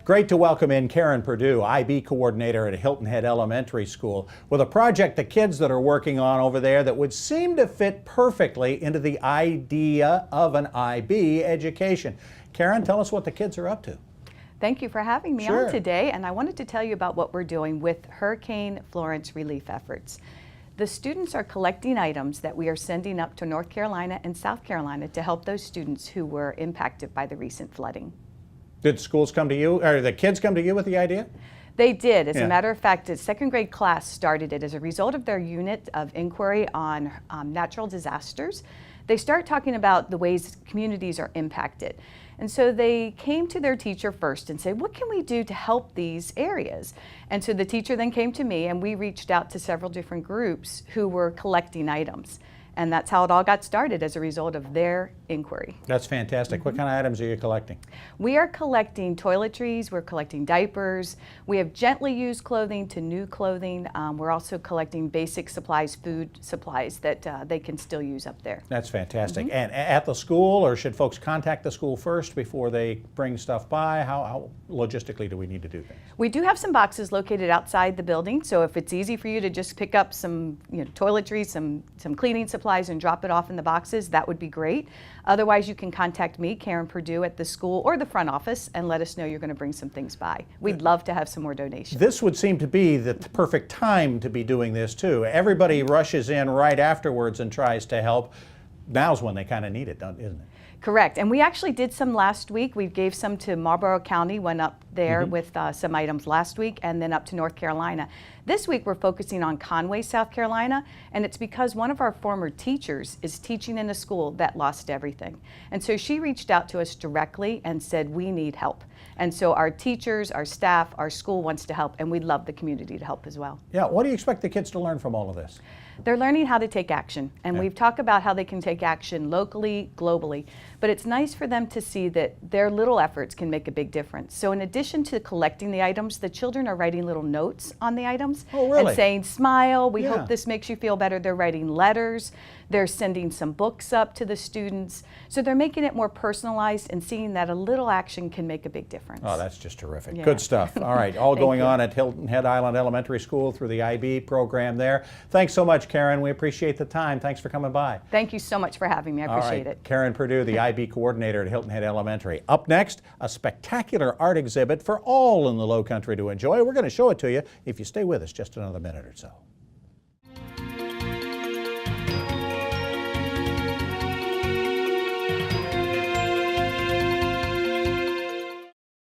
Great to welcome in Karen.Perdue, IB coordinator at Hilton Head Elementary School, with a project the kids that are working on over there that would seem to fit perfectly into the idea of an IB education. Karen, tell us what the kids are up to. Thank you for having me on today, and I wanted to tell you about what we're doing with Hurricane Florence relief efforts. The students are collecting items that we are sending up to North Carolina and South Carolina to help those students who were impacted by the recent flooding. Did schools come to you, or the kids come to you with the idea? They did. As a matter of fact, a second grade class started it as a result of their unit of inquiry on natural disasters. They start talking about the ways communities are impacted. And so they came to their teacher first and said, what can we do to help these areas? And so the teacher then came to me, and we reached out to several different groups who were collecting items. And that's how it all got started, as a result of their inquiry. That's fantastic. What kind of items are you collecting? We are collecting toiletries, we're collecting diapers, we have gently used clothing to new clothing. We're also collecting basic supplies, food supplies that they can still use up there. That's fantastic. And at the school, or should folks contact the school first before they bring stuff by? How logistically do we need to do things? We do have some boxes located outside the building, so if it's easy for you to just pick up some toiletries, some cleaning supplies, and drop it off in the boxes, that would be great. Otherwise, you can contact me, Karen.Perdue, at the school or the front office, and let us know you're going to bring some things by. We'd love to have some more donations. This would seem to be the perfect time to be doing this too. Everybody rushes in right afterwards and tries to help. Now's when they kind of need it, isn't it? Correct. And we actually did some last week. We gave some to Marlboro County, went up there with some items last week, and then up to North Carolina. This week we're focusing on Conway, South Carolina, and it's because one of our former teachers is teaching in a school that lost everything. And so she reached out to us directly and said, we need help. And so our teachers, our staff, our school wants to help, and we'd love the community to help as well. Yeah, what do you expect the kids to learn from all of this? They're learning how to take action, and we've talked about how they can take action locally, globally, but it's nice for them to see that their little efforts can make a big difference. So in addition to collecting the items, the children are writing little notes on the items and saying, smile, we hope this makes you feel better. They're writing letters, they're sending some books up to the students, so they're making it more personalized and seeing that a little action can make a big difference. Oh, that's just terrific. Good stuff. All right, all going on at Hilton Head Island Elementary School through the IB program there. Thanks so much, Karen. We appreciate the time. Thanks for coming by. Thank you so much for having me. I appreciate it. Karen.Perdue, the IB coordinator at Hilton Head Elementary. Up next, a spectacular art exhibit for all in the Low Country to enjoy. We're going to show it to you if you stay with us just another minute or so.